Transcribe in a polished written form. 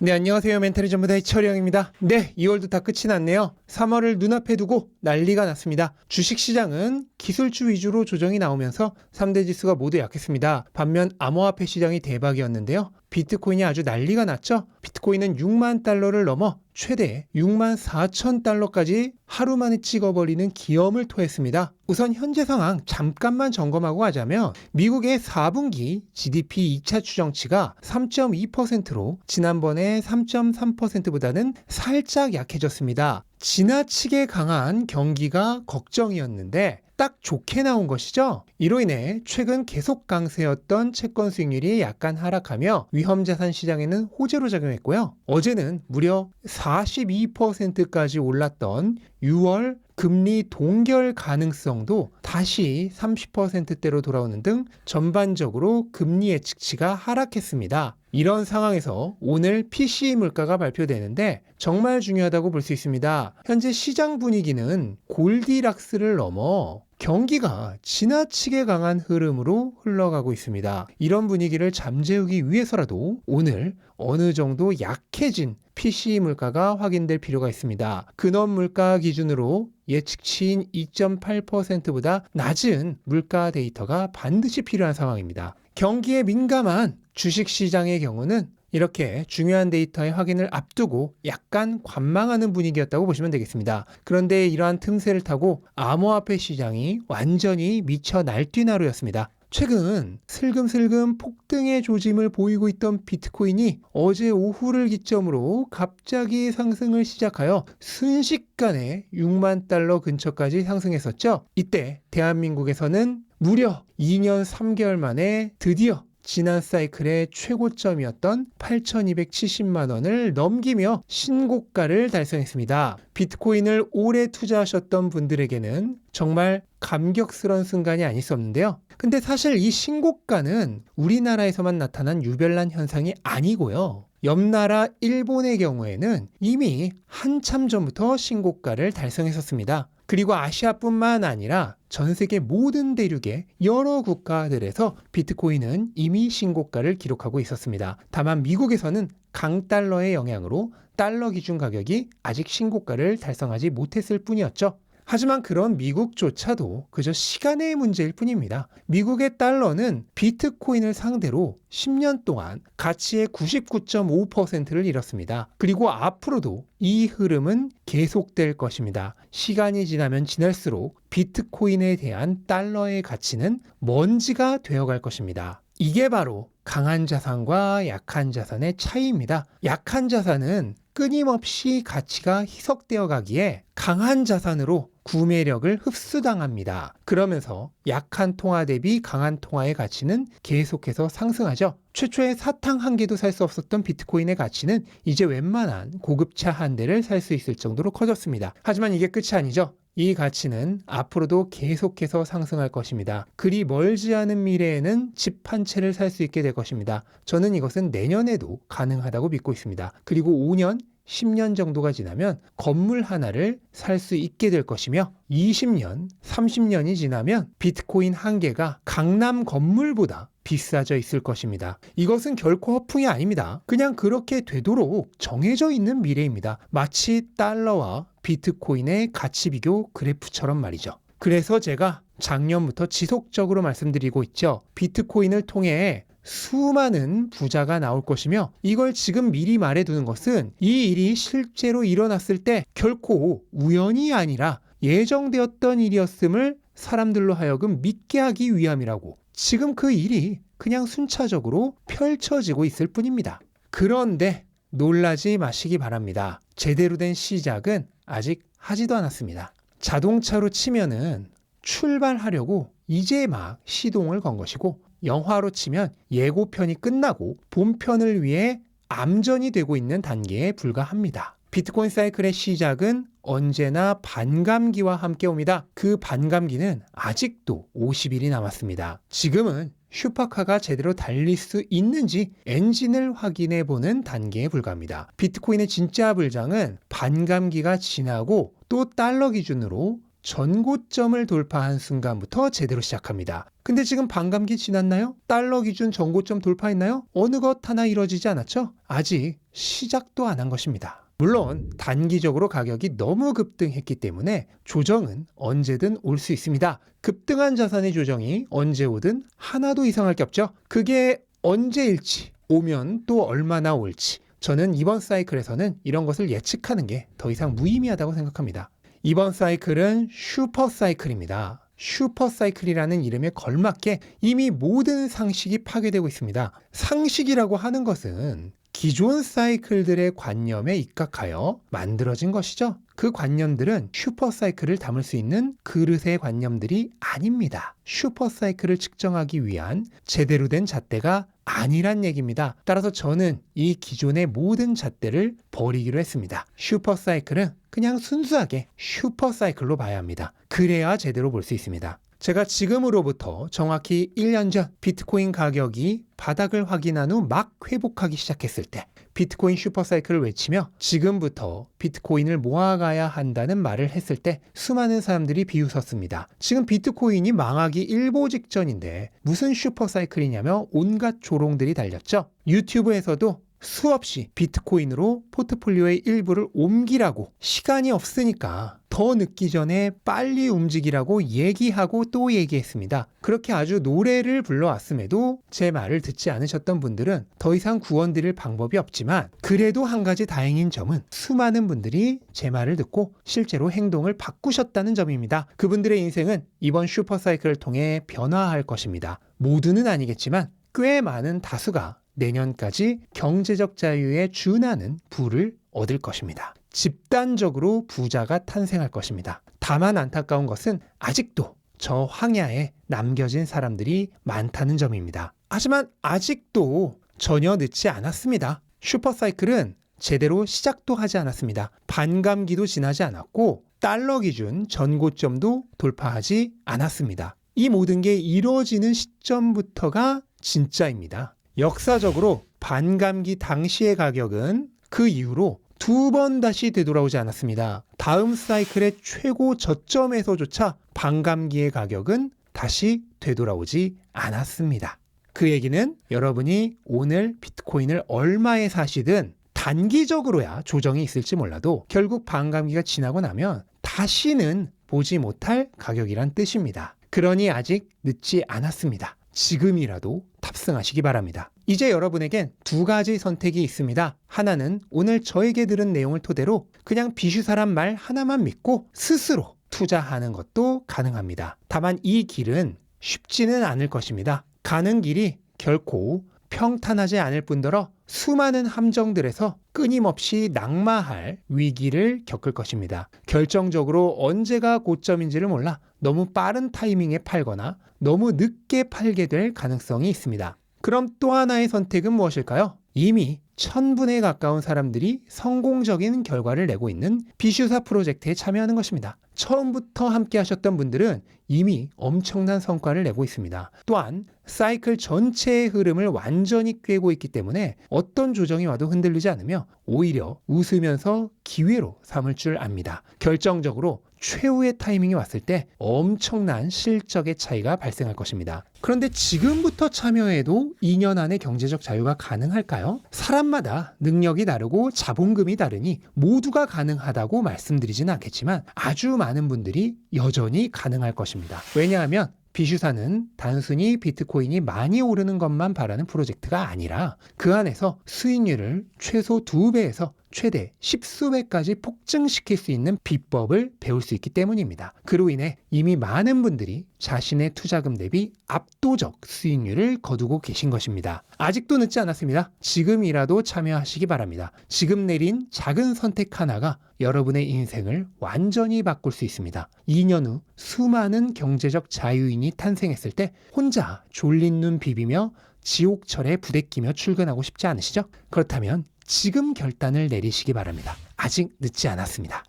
네, 안녕하세요. 멘탈이 전부다의 철영입니다. 네, 2월도 다 끝이 났네요. 3월을 눈앞에 두고 난리가 났습니다. 주식시장은 기술주 위주로 조정이 나오면서 3대 지수가 모두 약했습니다. 반면 암호화폐 시장이 대박이었는데요. 비트코인이 아주 난리가 났죠. 비트코인은 6만 달러를 넘어 최대 6만 4천 달러까지 하루 만에 찍어버리는 기염을 토했습니다. 우선 현재 상황 잠깐만 점검하고 가자면 미국의 4분기 GDP 2차 추정치가 3.2%로 지난번에 3.3%보다는 살짝 약해졌습니다. 지나치게 강한 경기가 걱정이었는데 딱 좋게 나온 것이죠. 이로 인해 최근 계속 강세였던 채권 수익률이 약간 하락하며 위험자산 시장에는 호재로 작용했고요. 어제는 무려 42%까지 올랐던 6월 금리 동결 가능성도 다시 30%대로 돌아오는 등 전반적으로 금리 예측치가 하락했습니다. 이런 상황에서 오늘 PCE 물가가 발표되는데 정말 중요하다고 볼 수 있습니다. 현재 시장 분위기는 골디락스를 넘어 경기가 지나치게 강한 흐름으로 흘러가고 있습니다. 이런 분위기를 잠재우기 위해서라도 오늘 어느 정도 약해진 PCE 물가가 확인될 필요가 있습니다. 근원 물가 기준으로 예측치인 2.8%보다 낮은 물가 데이터가 반드시 필요한 상황입니다. 경기에 민감한 주식시장의 경우는 이렇게 중요한 데이터의 확인을 앞두고 약간 관망하는 분위기였다고 보시면 되겠습니다. 그런데 이러한 틈새를 타고 암호화폐 시장이 완전히 미쳐 날뛴 하루였습니다. 최근 슬금슬금 폭등의 조짐을 보이고 있던 비트코인이 어제 오후를 기점으로 갑자기 상승을 시작하여 순식간에 6만 달러 근처까지 상승했었죠. 이때 대한민국에서는 무려 2년 3개월 만에 드디어 지난 사이클의 최고점이었던 8,270만 원을 넘기며 신고가를 달성했습니다. 비트코인을 오래 투자하셨던 분들에게는 정말 감격스러운 순간이 아닐 수 없는데요. 근데 사실 이 신고가는 우리나라에서만 나타난 유별난 현상이 아니고요. 옆나라 일본의 경우에는 이미 한참 전부터 신고가를 달성했었습니다. 그리고 아시아뿐만 아니라 전 세계 모든 대륙의 여러 국가들에서 비트코인은 이미 신고가를 기록하고 있었습니다. 다만 미국에서는 강달러의 영향으로 달러 기준 가격이 아직 신고가를 달성하지 못했을 뿐이었죠. 하지만 그런 미국조차도 그저 시간의 문제일 뿐입니다. 미국의 달러는 비트코인을 상대로 10년 동안 가치의 99.5%를 잃었습니다. 그리고 앞으로도 이 흐름은 계속될 것입니다. 시간이 지나면 지날수록 비트코인에 대한 달러의 가치는 먼지가 되어갈 것입니다. 이게 바로 강한 자산과 약한 자산의 차이입니다. 약한 자산은 끊임없이 가치가 희석되어 가기에 강한 자산으로 구매력을 흡수당합니다. 그러면서 약한 통화 대비 강한 통화의 가치는 계속해서 상승하죠. 최초에 사탕 한 개도 살 수 없었던 비트코인의 가치는 이제 웬만한 고급차 한 대를 살 수 있을 정도로 커졌습니다. 하지만 이게 끝이 아니죠. 이 가치는 앞으로도 계속해서 상승할 것입니다. 그리 멀지 않은 미래에는 집 한 채를 살 수 있게 될 것입니다. 저는 이것은 내년에도 가능하다고 믿고 있습니다. 그리고 5년, 10년 정도가 지나면 건물 하나를 살 수 있게 될 것이며 20년, 30년이 지나면 비트코인 한 개가 강남 건물보다 비싸져 있을 것입니다. 이것은 결코 허풍이 아닙니다. 그냥 그렇게 되도록 정해져 있는 미래입니다. 마치 달러와 비트코인의 가치 비교 그래프처럼 말이죠. 그래서 제가 작년부터 지속적으로 말씀드리고 있죠. 비트코인을 통해 수많은 부자가 나올 것이며 이걸 지금 미리 말해두는 것은 이 일이 실제로 일어났을 때 결코 우연이 아니라 예정되었던 일이었음을 사람들로 하여금 믿게 하기 위함이라고. 지금 그 일이 그냥 순차적으로 펼쳐지고 있을 뿐입니다. 그런데 놀라지 마시기 바랍니다. 제대로 된 시작은 아직 하지도 않았습니다. 자동차로 치면은 출발하려고 이제 막 시동을 건 것이고 영화로 치면 예고편이 끝나고 본편을 위해 암전이 되고 있는 단계에 불과합니다. 비트코인 사이클의 시작은 언제나 반감기와 함께 옵니다. 그 반감기는 아직도 50일이 남았습니다. 지금은 슈퍼카가 제대로 달릴 수 있는지 엔진을 확인해 보는 단계에 불과합니다. 비트코인의 진짜 불장은 반감기가 지나고 또 달러 기준으로 전고점을 돌파한 순간부터 제대로 시작합니다. 근데 지금 반감기 지났나요? 달러 기준 전고점 돌파했나요? 어느 것 하나 이루어지지 않았죠? 아직 시작도 안 한 것입니다. 물론 단기적으로 가격이 너무 급등했기 때문에 조정은 언제든 올 수 있습니다. 급등한 자산의 조정이 언제 오든 하나도 이상할 게 없죠. 그게 언제일지, 오면 또 얼마나 올지, 저는 이번 사이클에서는 이런 것을 예측하는 게 더 이상 무의미하다고 생각합니다. 이번 사이클은 슈퍼 사이클입니다. 슈퍼 사이클이라는 이름에 걸맞게 이미 모든 상식이 파괴되고 있습니다. 상식이라고 하는 것은 기존 사이클들의 관념에 입각하여 만들어진 것이죠. 그 관념들은 슈퍼 사이클을 담을 수 있는 그릇의 관념들이 아닙니다. 슈퍼 사이클을 측정하기 위한 제대로 된 잣대가 아니란 얘기입니다. 따라서 저는 이 기존의 모든 잣대를 버리기로 했습니다. 슈퍼 사이클은 그냥 순수하게 슈퍼 사이클로 봐야 합니다. 그래야 제대로 볼 수 있습니다. 제가 지금으로부터 정확히 1년 전 비트코인 가격이 바닥을 확인한 후 막 회복하기 시작했을 때 비트코인 슈퍼사이클을 외치며 지금부터 비트코인을 모아가야 한다는 말을 했을 때 수많은 사람들이 비웃었습니다. 지금 비트코인이 망하기 일보 직전인데 무슨 슈퍼사이클이냐며 온갖 조롱들이 달렸죠. 유튜브에서도 수없이 비트코인으로 포트폴리오의 일부를 옮기라고, 시간이 없으니까 더 늦기 전에 빨리 움직이라고 얘기하고 또 얘기했습니다. 그렇게 아주 노래를 불러왔음에도 제 말을 듣지 않으셨던 분들은 더 이상 구원드릴 방법이 없지만, 그래도 한 가지 다행인 점은 수많은 분들이 제 말을 듣고 실제로 행동을 바꾸셨다는 점입니다. 그분들의 인생은 이번 슈퍼사이클을 통해 변화할 것입니다. 모두는 아니겠지만 꽤 많은 다수가 내년까지 경제적 자유에 준하는 부를 얻을 것입니다. 집단적으로 부자가 탄생할 것입니다. 다만 안타까운 것은 아직도 저 황야에 남겨진 사람들이 많다는 점입니다. 하지만 아직도 전혀 늦지 않았습니다. 슈퍼사이클은 제대로 시작도 하지 않았습니다. 반감기도 지나지 않았고 달러 기준 전고점도 돌파하지 않았습니다. 이 모든 게 이루어지는 시점부터가 진짜입니다. 역사적으로 반감기 당시의 가격은 그 이후로 2번 다시 되돌아오지 않았습니다. 다음 사이클의 최고 저점에서조차 반감기의 가격은 다시 되돌아오지 않았습니다. 그 얘기는 여러분이 오늘 비트코인을 얼마에 사시든 단기적으로야 조정이 있을지 몰라도 결국 반감기가 지나고 나면 다시는 보지 못할 가격이란 뜻입니다. 그러니 아직 늦지 않았습니다. 지금이라도 탑승하시기 바랍니다. 이제 여러분에겐 두 가지 선택이 있습니다. 하나는 오늘 저에게 들은 내용을 토대로 그냥 비슈사란 말 하나만 믿고 스스로 투자하는 것도 가능합니다. 다만 이 길은 쉽지는 않을 것입니다. 가는 길이 결코 평탄하지 않을 뿐더러 수많은 함정들에서 끊임없이 낙마할 위기를 겪을 것입니다. 결정적으로 언제가 고점인지를 몰라 너무 빠른 타이밍에 팔거나 너무 늦게 팔게 될 가능성이 있습니다. 그럼 또 하나의 선택은 무엇일까요? 이미 1000분에 가까운 사람들이 성공적인 결과를 내고 있는 비슈사 프로젝트에 참여하는 것입니다. 처음부터 함께 하셨던 분들은 이미 엄청난 성과를 내고 있습니다. 또한 사이클 전체의 흐름을 완전히 꿰고 있기 때문에 어떤 조정이 와도 흔들리지 않으며 오히려 웃으면서 기회로 삼을 줄 압니다. 결정적으로 최후의 타이밍이 왔을 때 엄청난 실적의 차이가 발생할 것입니다. 그런데 지금부터 참여해도 2년 안에 경제적 자유가 가능할까요? 사람마다 능력이 다르고 자본금이 다르니 모두가 가능하다고 말씀드리지는 않겠지만 아주 많은 분들이 여전히 가능할 것입니다. 왜냐하면 비슈사는 단순히 비트코인이 많이 오르는 것만 바라는 프로젝트가 아니라 그 안에서 수익률을 최소 2배에서 최대 10수배까지 폭증시킬 수 있는 비법을 배울 수 있기 때문입니다. 그로 인해 이미 많은 분들이 자신의 투자금 대비 압도적 수익률을 거두고 계신 것입니다. 아직도 늦지 않았습니다. 지금이라도 참여하시기 바랍니다. 지금 내린 작은 선택 하나가 여러분의 인생을 완전히 바꿀 수 있습니다. 2년 후 수많은 경제적 자유인이 탄생했을 때 혼자 졸린 눈 비비며 지옥철에 부대끼며 출근하고 싶지 않으시죠? 그렇다면 지금 결단을 내리시기 바랍니다. 아직 늦지 않았습니다.